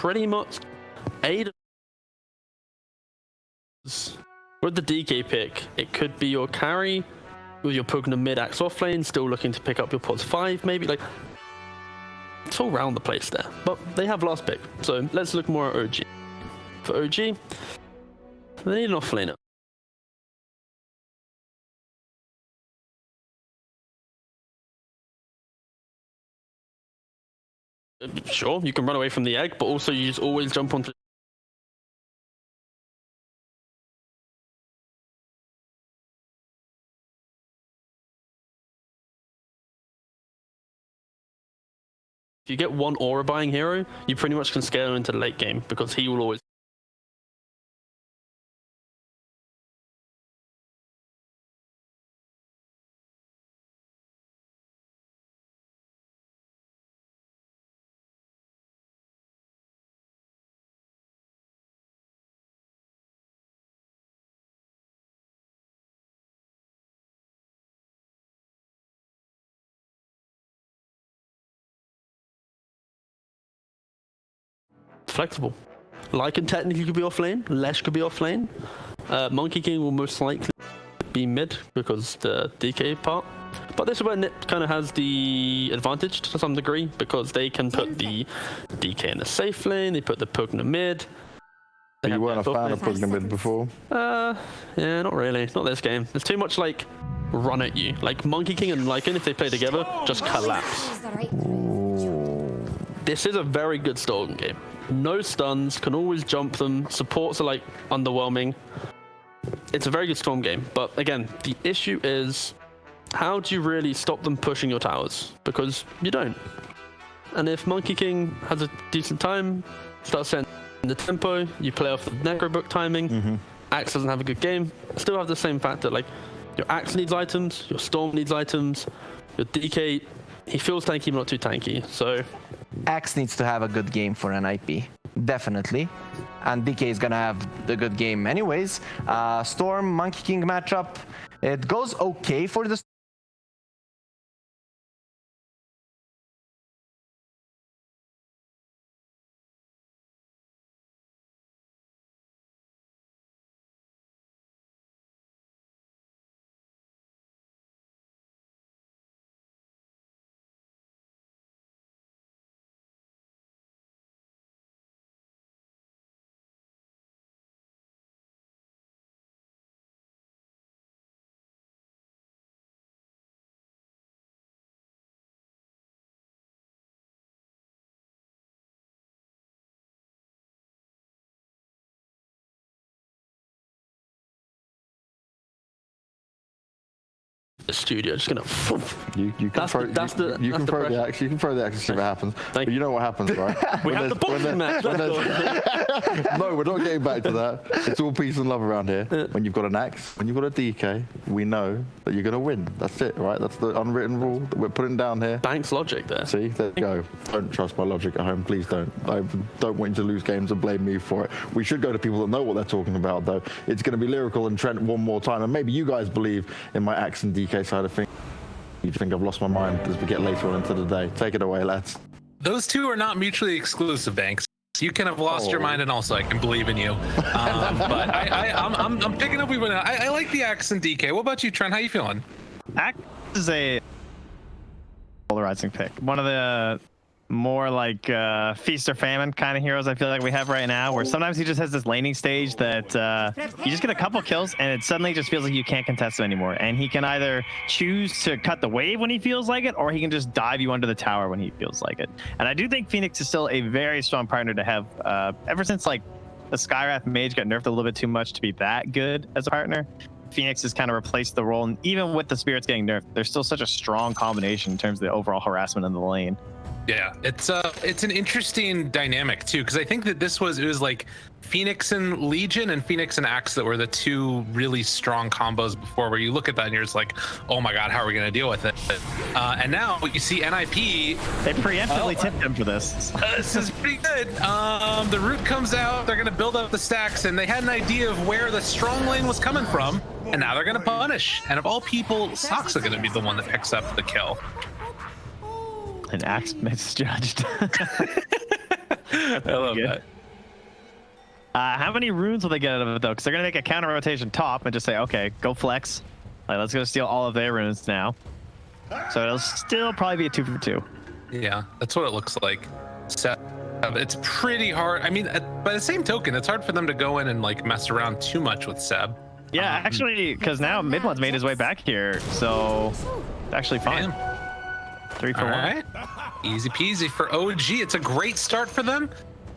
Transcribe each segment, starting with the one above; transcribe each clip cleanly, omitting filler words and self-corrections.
pretty much aid with the DK pick. It could be your carry with your Pugna mid axe off lane, still looking to pick up your pots 5 maybe. Like, it's all around the place there, but they have last pick. So let's look more at OG. For OG, they need an offlaner. Sure, you can run away from the egg, but also you just always jump onto. If you get one aura buying hero, you pretty much can scale into the late game because he will always. Flexible. Lycan technically could be off lane, Lesh could be off lane. Monkey King will most likely be mid because the DK part. But this is where Nip kind of has the advantage to some degree because they can put the DK in the safe lane, they put the Pugna mid. You weren't a fan of Pugna mid before? Yeah, not really. Not this game. There's too much like run at you. Like Monkey King and Lycan, if they play together, just collapse. This is a very good Stolen game. No stuns, can always jump them. Supports are like underwhelming. It's a very good Storm game, but again, the issue is how do you really stop them pushing your towers? Because you don't. And if Monkey King has a decent time, starts setting the tempo, you play off the Necrobook timing, Axe doesn't have a good game, still have the same factor. Like your Axe needs items, your Storm needs items, your DK, he feels tanky but not too tanky, so Axe needs to have a good game for an IP, definitely. And DK is gonna have the good game anyways. Storm, Monkey King matchup, it goes okay for the studio just gonna. You can throw the axe. You can throw the axe if it happens. But you know what happens, right? We have the boxing match. No, we're not getting back to that. It's all peace and love around here. When you've got an axe, when you've got a DK, we know that you're gonna win. That's it, right? That's the unwritten rule that we're putting down here. Banks logic there. See, there you go. Don't trust my logic at home, please don't. I don't want you to lose games and blame me for it. We should go to people that know what they're talking about, though. It's going to be Lyrical and Trent one more time, and maybe you guys believe in my axe and DK side of things. You think I've lost my mind as we get later on into the day. Take it away, lads. Those two are not mutually exclusive, Banks. You can have lost your mind, and also I can believe in you. But I'm picking up people now. I like the axe and DK. What about you, Trent? How you feeling? Axe is a polarizing pick. One of the more like feast or famine kind of heroes I feel like we have right now, where sometimes he just has this laning stage that you just get a couple kills and it suddenly just feels like you can't contest him anymore, and he can either choose to cut the wave when he feels like it, or he can just dive you under the tower when he feels like it. And I do think Phoenix is still a very strong partner to have. Ever since like the Skywrath Mage got nerfed a little bit too much to be that good as a partner, Phoenix has kind of replaced the role, and even with the spirits getting nerfed, there's still such a strong combination in terms of the overall harassment in the lane. Yeah, it's an interesting dynamic too, because I think that it was like Phoenix and Legion and Phoenix and Axe that were the two really strong combos before, where you look at that and you're just like, oh my god, how are we gonna deal with it? And now you see NIP. They preemptively tipped him for this. This is pretty good. The root comes out, they're gonna build up the stacks, and they had an idea of where the strong lane was coming from, and now they're gonna punish. And of all people, Socks are gonna be the one that picks up the kill. An axe misjudged. I love good. that. How many runes will they get out of it though? Because they're gonna make a counter rotation top and just say, okay, go flex. Like, let's go steal all of their runes now. So it'll still probably be a 2 for 2. Yeah, that's what it looks like. It's pretty hard. I mean, by the same token, it's hard for them to go in and like mess around too much with Seb. Yeah, actually, because now mid one's made his way back here, so it's actually fine. 3 for 1. All right, easy peasy for OG. It's a great start for them.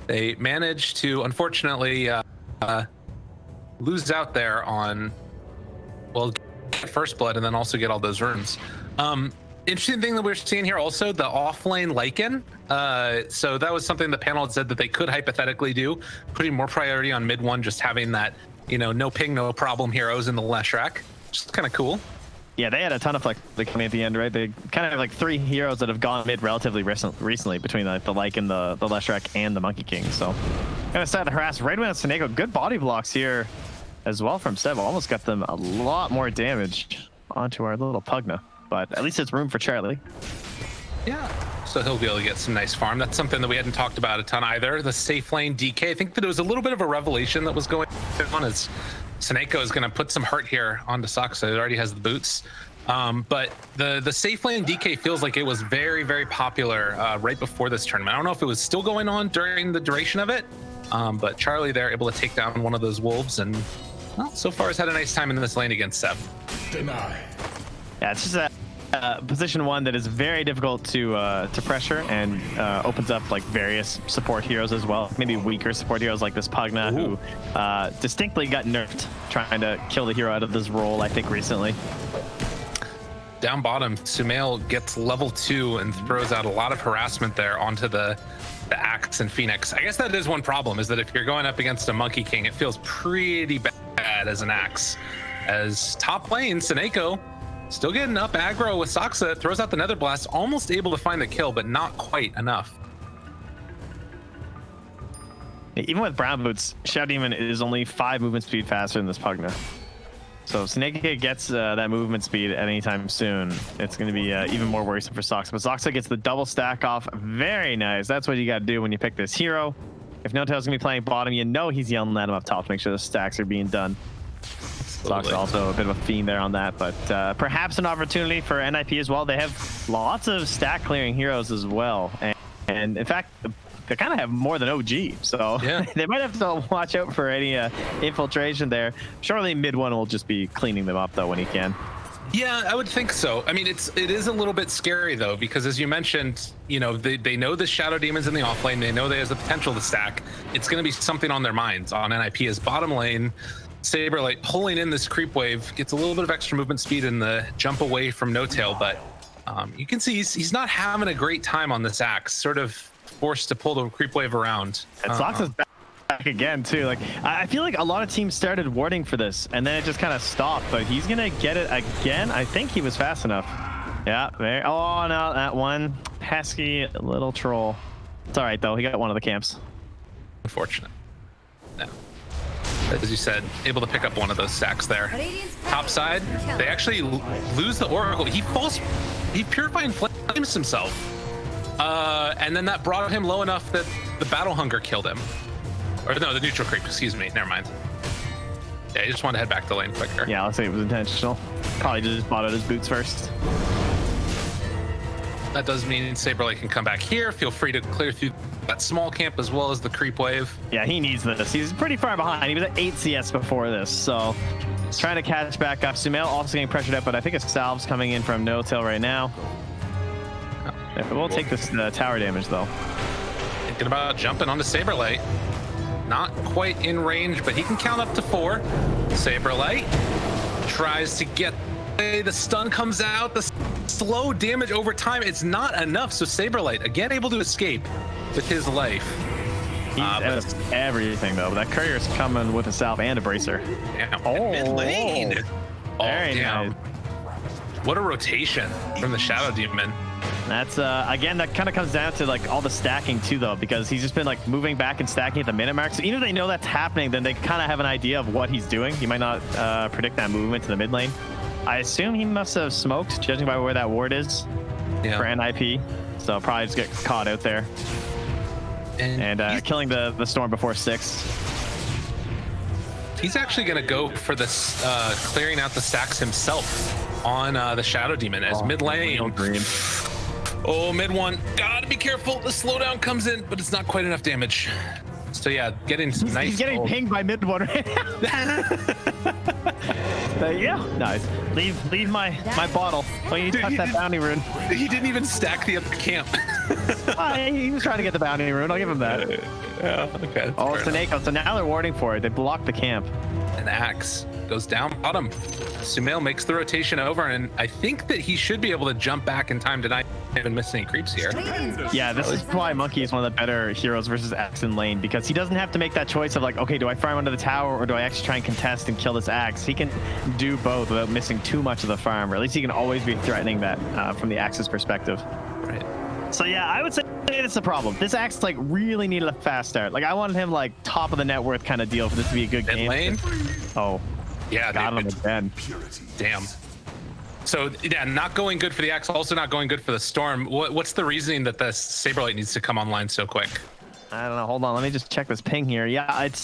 They managed to, unfortunately, lose out there on, well, get first blood and then also get all those runes. Interesting thing that we're seeing here also, the offlane Lycan. So that was something the panel had said that they could hypothetically do, putting more priority on mid one, just having that, you know, no ping, no problem heroes in the Leshrac, which is kind of cool. Yeah, they had a ton of flexibility coming at the end, right? They kind of have like 3 heroes that have gone mid relatively recently between the Lycan, the Leshrac, and the Monkey King. So gonna start to harass right away on Senego. Good body blocks here as well from Seb. Almost got them a lot more damage onto our little Pugna, but at least it's room for Charlie. Yeah, so he'll be able to get some nice farm. That's something that we hadn't talked about a ton either. The safe lane DK. I think that it was a little bit of a revelation that was going on as Senego is going to put some hurt here onto Saksa. It already has the boots. But the safe lane DK feels like it was very, very popular right before this tournament. I don't know if it was still going on during the duration of it, but Charlie there able to take down one of those wolves and, well, so far has had a nice time in this lane against Seb. Denied. Yeah, it's just a position 1 that is very difficult to pressure and opens up like various support heroes as well. Maybe weaker support heroes like this Pugna, who distinctly got nerfed trying to kill the hero out of this role, I think, recently. Down bottom, Sumail gets level 2 and throws out a lot of harassment there onto the Axe and Phoenix. I guess that is one problem, is that if you're going up against a Monkey King, it feels pretty bad as an Axe. As top lane, Senego still getting up aggro with Saksa, throws out the Nether Blast, almost able to find the kill, but not quite enough. Even with Brown Boots, Shadow Demon is only 5 movement speed faster than this Pugna. So if Senego gets that movement speed at any time soon, it's going to be even more worrisome for Saksa. But Saksa gets the double stack off. Very nice. That's what you got to do when you pick this hero. If No Tail's going to be playing bottom, you know he's yelling at him up top to make sure the stacks are being dand. Saksa also a bit of a fiend there on that, but perhaps an opportunity for NIP as well. They have lots of stack clearing heroes as well. And in fact, they kind of have more than OG, so yeah. They might have to watch out for any infiltration there. Surely mid one will just be cleaning them up though when he can. Yeah, I would think so. I mean, it is a little bit scary though, because as you mentioned, you know, they know the Shadow Demons in the offlane. They know they has the potential to stack. It's going to be something on their minds on NIP as bottom lane. Saberlight pulling in this creep wave, gets a little bit of extra movement speed in the jump away from No Tail, but you can see he's not having a great time on this Axe, sort of forced to pull the creep wave around. And Saksa's back again too. Like, I feel like a lot of teams started warding for this and then it just kind of stopped, but he's gonna get it again. I think he was fast enough. Yeah, there. Oh no, that one pesky little troll. It's all right though, he got one of the camps. Unfortunate. No. As you said, able to pick up one of those stacks there. Top side, they actually lose the Oracle. He Purifying Flames himself. And then that brought him low enough that the Battle Hunger killed him. Or no, the neutral creep, excuse me, never mind. Yeah, he just wanted to head back to lane quicker. Yeah, I'll say it was intentional. Probably just bought out his boots first. That does mean Saberlight can come back here. Feel free to clear through that small camp as well as the creep wave. Yeah, he needs this. He's pretty far behind. He was at 8 CS before this, so he's trying to catch back up. Sumail also getting pressured up, but I think a salve's coming in from No Tail right now. It will take this tower damage though. Thinking about jumping onto Saberlight. Not quite in range, but he can count up to 4. Saberlight tries to get away. The stun comes out. The slow damage over time, it's not enough. So Saberlight again able to escape with his life. He's out of everything though. That courier's coming with a salve and a bracer. Damn. Oh, mid lane. Very nice. What a rotation from the Shadow Demon. That's again, that kind of comes down to like all the stacking too though, because he's just been like moving back and stacking at the minute mark. So even if they know that's happening, then they kind of have an idea of what he's doing. He might not predict that movement to the mid lane. I assume he must have smoked, judging by where that ward is for NIP. So probably just get caught out there. and killing the storm before 6. He's actually going to go for this, clearing out the stacks himself on the Shadow Demon as mid lane. Oh, mid one. Gotta be careful. The slowdown comes in, but it's not quite enough damage. So yeah, getting some nice. He's getting pinged by mid one right now. Yeah, nice. Leave my bottle. When you touch that bounty rune. He didn't even stack the other camp. He was trying to get the bounty rune. I'll give him that. Yeah, okay. Oh, it's an Echo. So now they're warding for it. They blocked the camp. An axe goes down bottom. Sumail makes the rotation over, and I think that he should be able to jump back in time tonight. Even missing creeps here. Yeah, this is why Monkey is one of the better heroes versus Axe in lane, because he doesn't have to make that choice of like, okay, do I farm under the tower or do I actually try and contest and kill this Axe? He can do both without missing too much of the farm, or at least he can always be threatening that from the Axe's perspective. Right. So yeah, I would say that's the problem. This Axe like really needed a fast start. Like I wanted him like top of the net worth kind of deal for this to be a good game. Lane? Oh, yeah, got him again. Damn. So yeah, not going good for the Axe, also not going good for the Storm. What's the reasoning that the Saberlight needs to come online so quick? I don't know. Hold on. Let me just check this ping here. Yeah, it's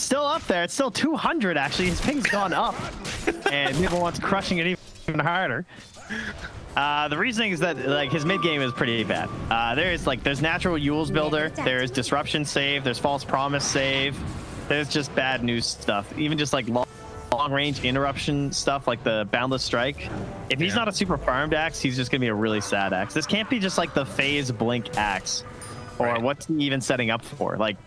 still up there. It's still 200 actually. His ping's gone up, and everyone's crushing it even harder. The reasoning is that like his mid game is pretty bad. There's natural Yule's builder. There's disruption save. There's false promise save. There's just bad news stuff. Even just like long range interruption stuff like the boundless strike. If he's not a super farmed Axe, he's just gonna be a really sad Axe. This can't be just like the phase blink Axe, or what's he even setting up for? Like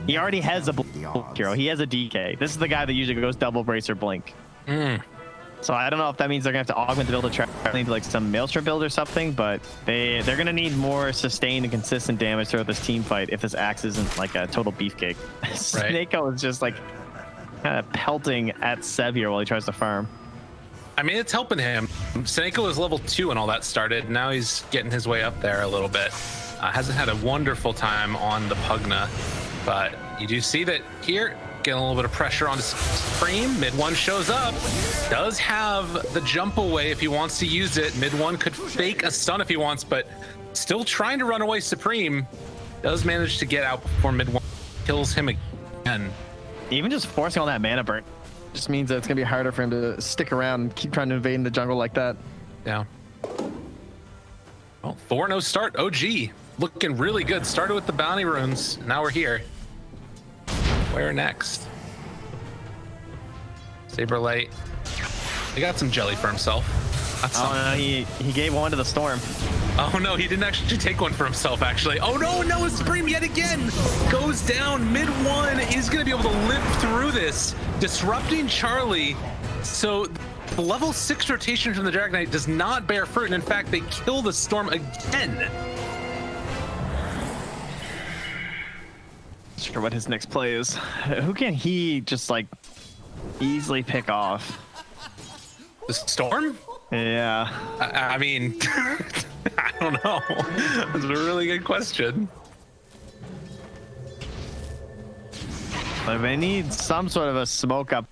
he already has a blink hero. He has a DK. This is the guy that usually goes double brace or blink. So I don't know if that means they're gonna have to augment the build to into like some Maelstrom build or something, but they're gonna need more sustained and consistent damage throughout this team fight if this Axe isn't like a total beefcake. Snako is just like kind of pelting at Seb here while he tries to farm. I mean, it's helping him. Snako was level 2 when all that started. Now he's getting his way up there a little bit. Hasn't had a wonderful time on the Pugna, but you do see that here, getting a little bit of pressure on Supreme. Mid one shows up, does have the jump away if he wants to use it. Mid one could fake a stun if he wants, but still trying to run away. Supreme does manage to get out before mid one kills him again. Even just forcing all that mana burn just means that it's gonna be harder for him to stick around and keep trying to invade in the jungle like that. Yeah. Well, 4-0 start. OG looking really good. Started with the bounty runes. Now we're here. Where next? Saberlight. He got some jelly for himself. That's no, he gave one to the Storm. Oh no, he didn't actually take one for himself actually. Oh no, Supreme yet again goes down. Mid one is gonna be able to live through this, disrupting Charlie. So the level 6 rotation from the Dragon Knight does not bear fruit, and in fact, they kill the Storm again. Not sure what his next play is. Who can he just like easily pick off? The Storm? Yeah. I mean, I don't know. That's a really good question. But they need some sort of a smoke up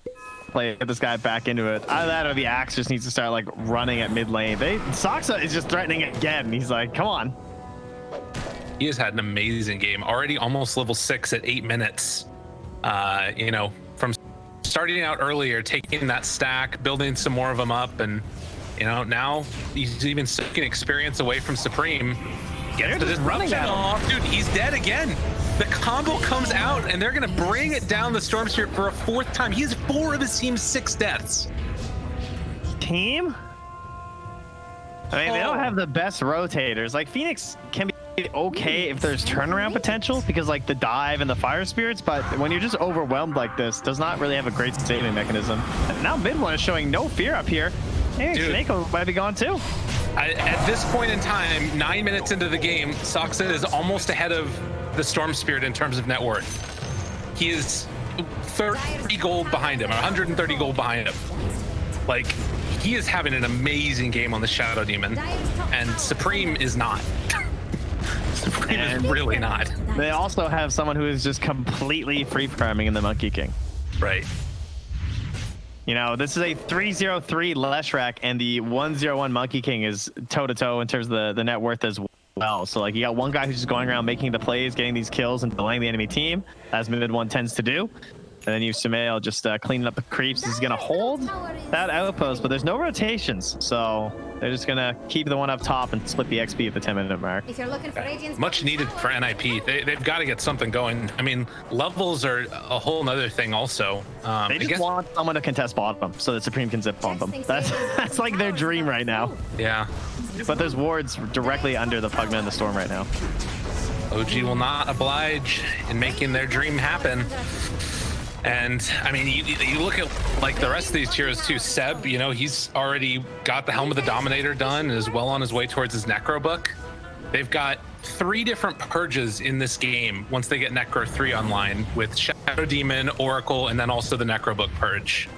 play to get this guy back into it. Either that or the Axe just needs to start like running at mid lane. Saksa is just threatening it again. He's like, come on. He has had an amazing game. Already almost level 6 at 8 minutes. You know, from starting out earlier, taking that stack, building some more of them up, and you know, now he's even sucking experience away from Supreme. Gets the disruption off. Dude, he's dead again. The combo comes out, and they're going to bring it down the Storm Spirit for a 4th time. He has 4 of his team's 6 deaths. Team? I mean, they don't have the best rotators. Like, Phoenix can be okay if there's turnaround potential, because, like, the dive and the fire spirits, but when you're just overwhelmed like this, does not really have a great saving mechanism. And now mid one is showing no fear up here. Hey, Snako might be gone too. At this point in time, 9 minutes into the game, Saksa is almost ahead of the Storm Spirit in terms of net worth. He is 30 gold behind him, 130 gold behind him. Like, he is having an amazing game on the Shadow Demon, and Supreme is not. Supreme is really not. They also have someone who is just completely free farming in the Monkey King. Right. You know, this is a 303 Leshrac, and the 101 Monkey King is toe-to-toe in terms of the net worth as well. So like you got one guy who's just going around making the plays, getting these kills, and delaying the enemy team, as mid one tends to do. And then you have Sampai just cleaning up the creeps. He's gonna hold that outpost, but there's no rotations, so they're just gonna keep the one up top and split the XP at the 10-minute mark. If you're looking for Radiant's Much needed for NIP. They've got to get something going. I mean, levels are a whole nother thing also. They just want someone to contest bottom so that Supreme can zip bomb them. That's like their dream right now. Yeah. But there's wards directly under the Pugman and the Storm right now. OG will not oblige in making their dream happen. And I mean, you look at like the rest of these tiers too. Seb, you know, he's already got the Helm of the Dominator done and is well on his way towards his Necro book. They've got 3 different purges in this game once they get Necro 3 online, with Shadow Demon, Oracle, and then also the Necro book purge.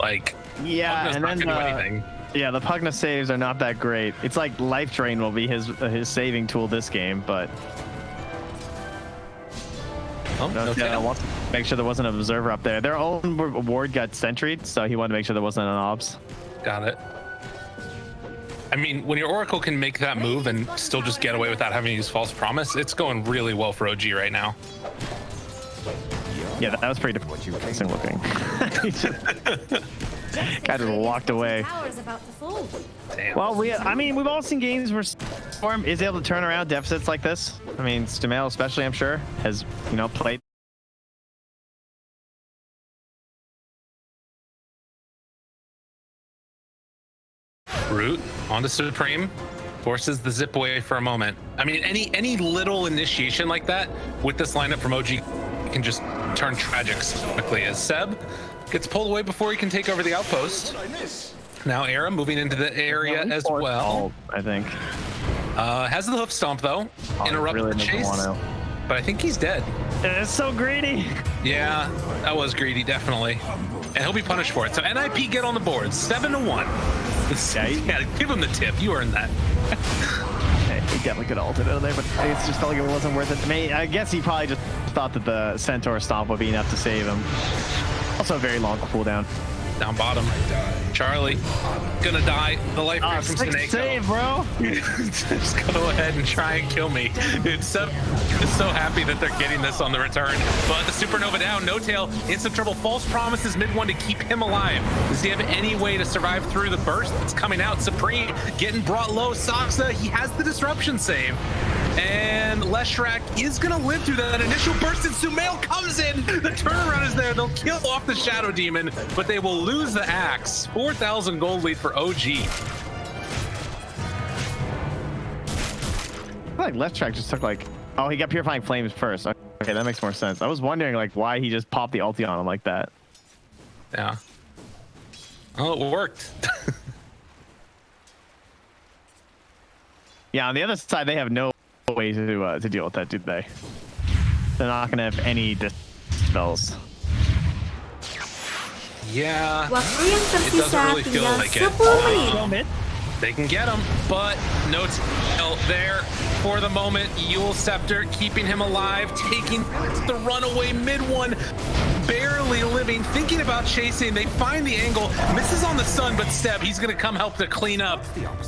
Like, yeah, and then yeah, the Pugna saves are not that great. It's like Life Drain will be his saving tool this game, but. Oh, okay. I want to make sure there wasn't an observer up there. Their own ward got sentryed, so he wanted to make sure there wasn't an obs. Got it. I mean, when your Oracle can make that move and still just get away without having to use False Promise, it's going really well for OG right now. Yeah, that was pretty depressing looking. Guy just walked away. Damn. Well, we've all seen games where Storm is able to turn around deficits like this. I mean, Stamel especially, I'm sure, has, you know, played. Root onto Supreme, forces the zip away for a moment. I mean, any little initiation like that with this lineup from OG can just turn tragic quickly, as Seb gets pulled away before he can take over the outpost. Now Era moving into the area as well. I think. Has the hoof stomp though. Interrupt really the chase. But I think he's dead. It's so greedy. Yeah, that was greedy, definitely. And he'll be punished for it. So NIP get on the board, 7-1. Yeah, give him the tip. You earned that. He definitely could have ulted out of there, but it just felt like it wasn't worth it. I guess he probably just thought that the Centaur stomp would be enough to save him. Also a very long cooldown. Down bottom. Charlie, gonna die. The life ring from Snake. Save, bro. Just go ahead and try and kill me. Dude, Seb is so happy that they're getting this on the return. But the Supernova down, No Tail in some trouble. False promises mid one to keep him alive. Does he have any way to survive through the burst that's coming out? Supreme getting brought low. Saksa, he has the disruption save. And Leshrak is gonna live through that initial burst, and Sumail comes in. The turnaround is there. They'll kill off the Shadow Demon, but they will lose the axe. 4,000 gold lead for OG. I feel like Leshrak just took like, oh, he got Purifying Flames first. Okay, that makes more sense. I was wondering like why he just popped the ulti on him like that. Yeah. Oh, it worked. Yeah, on the other side, they have no way to deal with that, do they? They're not gonna have any dispels. Yeah, Waktu yang it tersisa doesn't really feel tinggal like it. 10 menit. They can get him, but No Tail there for the moment. Yule Scepter keeping him alive, taking the runaway mid one, barely living, thinking about chasing. They find the angle, misses on the stun, but Seb, he's gonna come help to clean up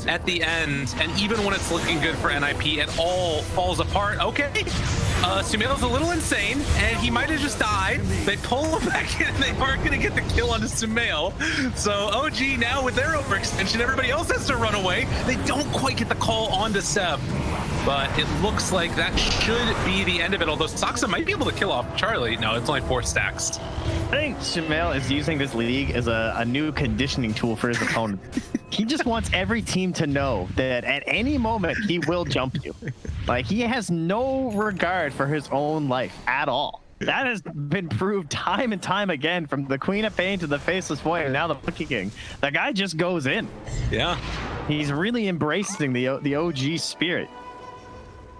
at the end. And even when it's looking good for NIP, it all falls apart. Okay, Sumail's a little insane, and he might have just died. They pull him back in, and they aren't gonna get the kill onto Sumail. So OG now with their overextension, everybody else has to run away. They don't quite get the call onto Seb, but it looks like that should be the end of it. Although Saksa might be able to kill off Charlie. No, it's only 4 stacks. I think Sumail is using this league as a new conditioning tool for his opponent. He just wants every team to know that at any moment he will jump you. Like, he has no regard for his own life at all. That has been proved time and time again, from the Queen of Pain to the Faceless Boy and now the Monkey King. The guy just goes in. Yeah. He's really embracing the OG spirit.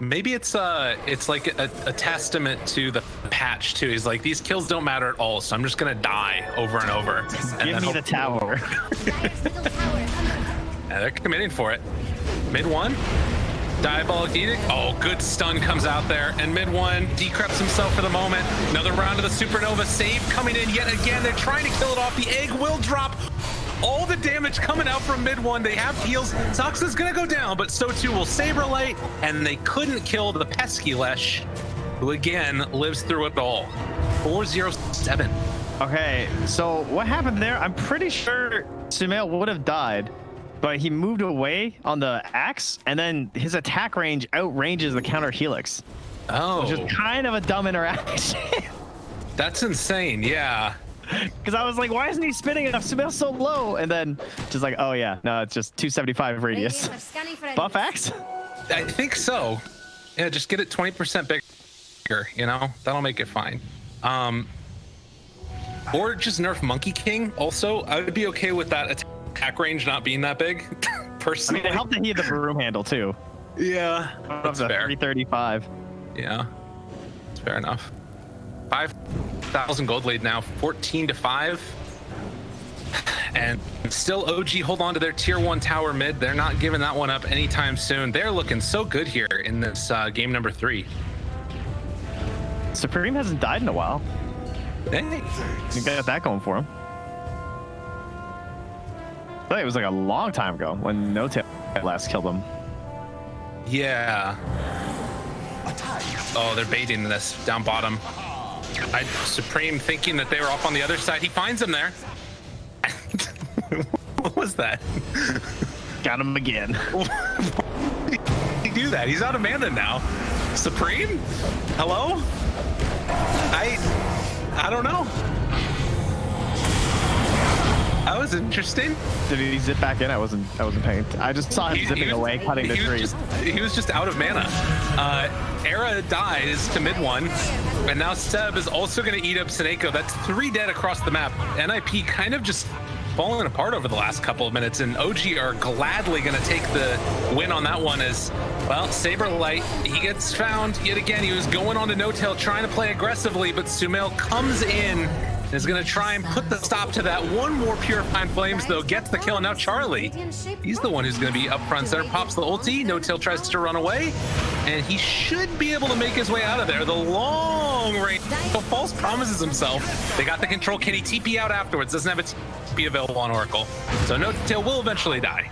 Maybe it's like a testament to the patch too. He's like, these kills don't matter at all, so I'm just gonna die over and over. Give me the tower. Yeah, they're committing for it. Mid one, Diabolic Edict. Oh, good stun comes out there, and mid one decrypts himself for the moment. Another round of the Supernova save coming in yet again. They're trying to kill it off. The egg will drop. all the damage coming out from mid one. They have heals. Soxa's gonna go down, but so too will Saberlight, and they couldn't kill the pesky Lesh, who again lives through it all. 407. Okay, so what happened there? I'm pretty sure Sumail would have died, but he moved away on the axe, and then his attack range outranges the counter helix. Oh. Which is kind of a dumb interaction. That's insane, yeah. Because I was like, why isn't he spinning enough? Sumail's so low. And then just like, oh yeah, no, it's just 275 radius. Buff axe? I think so. Yeah, just get it 20% bigger, you know? That'll make it fine. Or just nerf Monkey King. Also, I would be okay with that attack range not being that big, personally. I mean, it helped that he had the broom handle too. Yeah, that's fair. 335. Yeah, it's fair enough. 5,000 gold lead now, 14-5. And still OG hold on to their tier 1 tower mid. They're not giving that one up anytime soon. They're looking so good here in this game number 3. Supreme hasn't died in a while. Hey. You got that going for him. I thought it was like a long time ago when No Tail last killed him. Yeah. Oh, they're baiting this down bottom. Supreme thinking that they were up on the other side. He finds him there. What was that? Got him again. Why did he do that? He's out of mana now. Supreme? Hello? I don't know. That was interesting. Did he zip back in? I wasn't paying. I just saw him zipping away, cutting the tree. He was just out of mana. Era dies to mid 1, and now Seb is also going to eat up Seneko. That's 3 dead across the map. NIP kind of just falling apart over the last couple of minutes, and OG are gladly going to take the win on that one. As well, Saberlight, he gets found yet again. He was going on to No Tail, trying to play aggressively, but Sumail comes in. Is going to try and put the stop to that. One more Purifying Flames, though, gets the kill. And now Charlie, he's the one who's going to be up front center. Pops the ulti. No Tail tries to run away. And he should be able to make his way out of there. The long range. So False promises himself. They got the control. Can he TP out afterwards? Doesn't have a TP available on Oracle. So No Tail will eventually die.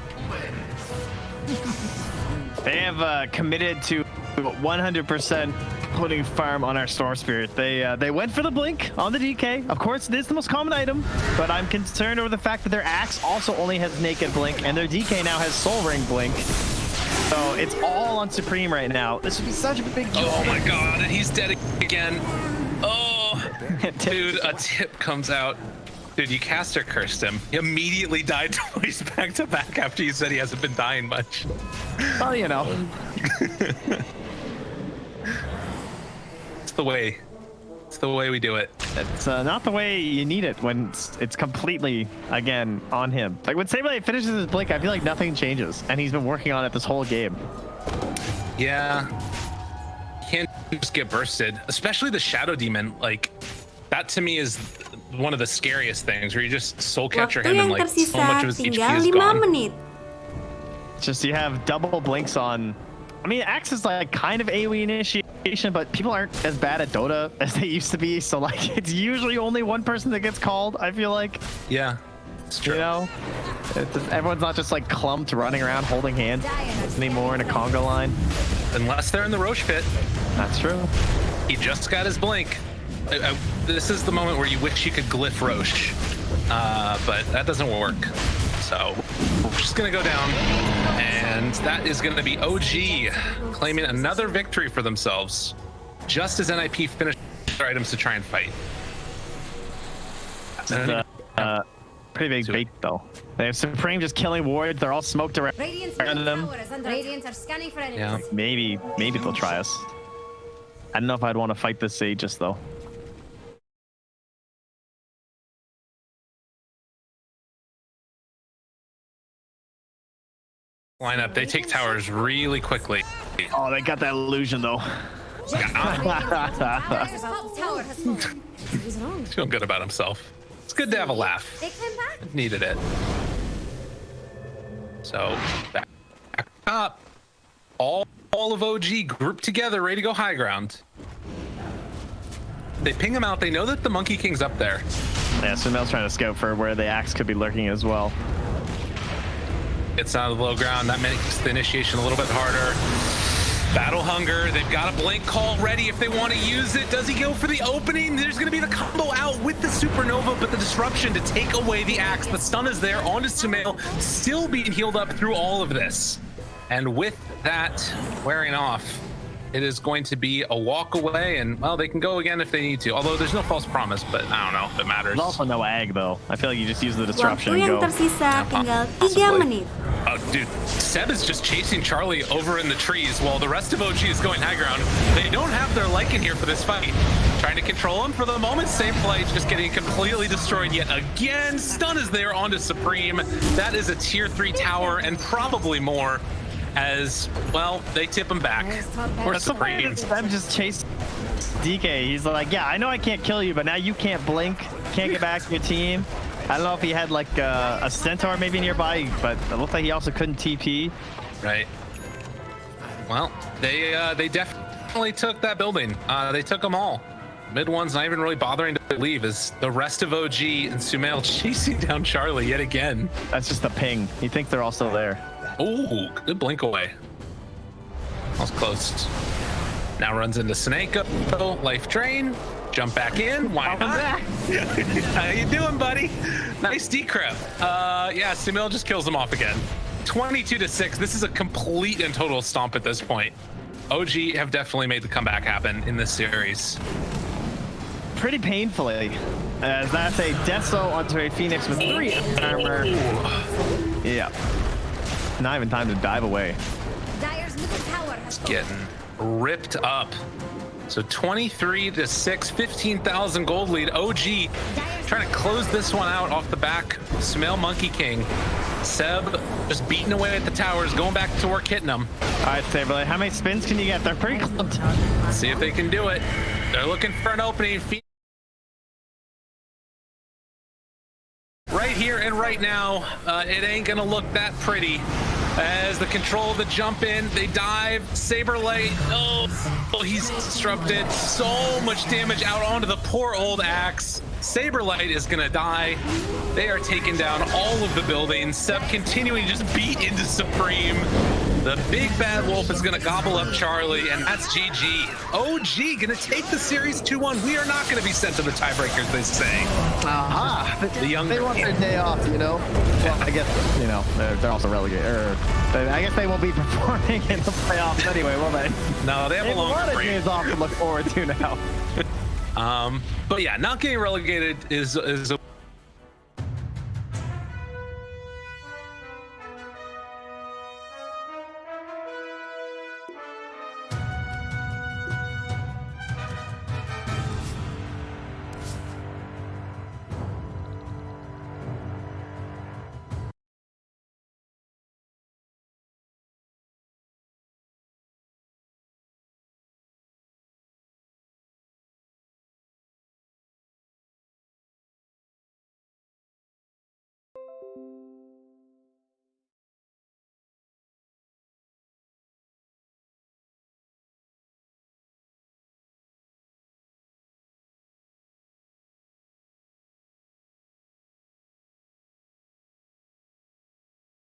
They have committed to 100% putting farm on our Storm Spirit. They went for the blink on the DK. Of course, it is the most common item, but I'm concerned over the fact that their axe also only has naked blink, and their DK now has soul ring blink. So it's all on Supreme right now. This would be such a big deal. Oh my god, and he's dead again. Oh, dude, a tip comes out. Dude, you caster cursed him. He immediately died twice back to back after you said he hasn't been dying much. Well, you know. It's the way. It's the way we do it. It's not the way you need it when it's completely, again, on him. Like when Saberlight finishes his blink, I feel like nothing changes, and he's been working on it this whole game. Yeah. Can't just get bursted, especially the Shadow Demon. Like, that to me is one of the scariest things, where you just soul catcher him and like so much of his HP is gone. Menit. Just you have double blinks on. I mean, Axe is like kind of AoE initiation, but people aren't as bad at Dota as they used to be. So like, it's usually only one person that gets called. I feel like. Yeah, it's true. You know, everyone's not just like clumped running around holding hands anymore in a conga line. Unless they're in the Roche pit. That's true. He just got his blink. This is the moment where you wish you could glyph Roche, but that doesn't work. So we're just gonna go down, and that is gonna be OG claiming another victory for themselves, just as NIP finished their items to try and fight. Pretty big bait though. They have Supreme just killing warriors. They're all smoked around them. Yeah. Maybe they'll try us. I don't know if I'd want to fight this Aegis though. Lineup, they take towers really quickly. Oh, they got that illusion though. Feeling good about himself. It's good to have a laugh. Needed it. So back up. All of OG grouped together, ready to go high ground. They ping him out. They know that the Monkey King's up there. Yeah, Sumel's trying to scope for where the axe could be lurking as well. It's out of the low ground. That makes the initiation a little bit harder. Battle Hunger. They've got a blink call ready if they want to use it. Does he go for the opening? There's going to be the combo out with the Supernova, but the disruption to take away the axe. The stun is there onto Sumail, still being healed up through all of this. And with that wearing off, it is going to be a walk away, and well, they can go again if they need to. Although there's no false promise, but I don't know if it matters. There's also no ag though. I feel like you just use the disruption Waktu and yang go. tersisa tinggal 3 Possibly. menit. Oh, dude, Seb is just chasing Charlie over in the trees while the rest of OG is going high ground. They don't have their Lycan here for this fight. Trying to control him for the moment. Sampai just getting completely destroyed yet again. Stun is there onto Supreme. That is a tier 3 tower and probably more. As well, they tip him back. Or That's the way Supreme. that Seb just chased DK. He's like, yeah, I know I can't kill you, but now you can't blink, can't get back to your team. I don't know if he had like a centaur maybe nearby, but it looked like he also couldn't TP. Right. Well, they definitely took that building. They took them all. Mid one's not even really bothering to leave as the rest of OG and Sumail chasing down Charlie yet again. That's just the ping. He thinks they're all still there. Oh, good blink away. That was close. Now runs into Snake. Life drain. Jump back in. Why not? How you doing, buddy? Nice decrypt. Yeah, Sumail just kills him off again. 22-6. This is a complete and total stomp at this point. OG have definitely made the comeback happen in this series. Pretty painfully, as that's a Deso onto a Phoenix with 3 armor. Yeah. Not even time to dive away. Dyer's middle tower has Getting ripped up. So 23-6, 15,000 gold lead. OG trying to close this one out off the back. Sumail Monkey King. Seb just beating away at the towers, going back to work hitting them. All right, Saberlight, how many spins can you get? They're pretty close. Let's see if they can do it. They're looking for an opening. Right here and right now, it ain't gonna look that pretty. As the control of the jump in, they dive, Saberlight, oh, he's disrupted. So much damage out onto the poor old axe. Saberlight is gonna die. They are taking down all of the buildings. Seb continuing to just beat into Supreme. The big bad wolf is gonna gobble up Charlie, and that's GG. OG gonna take the series 2-1. We are not gonna be sent to the tiebreakers, they say. The young They want their day off, you know? Well, I guess, you know, they're also relegated. I guess they won't be performing in the playoffs anyway, will they? No, they have a They have a lot longer of break. games off to look forward to now. But yeah, not getting relegated is a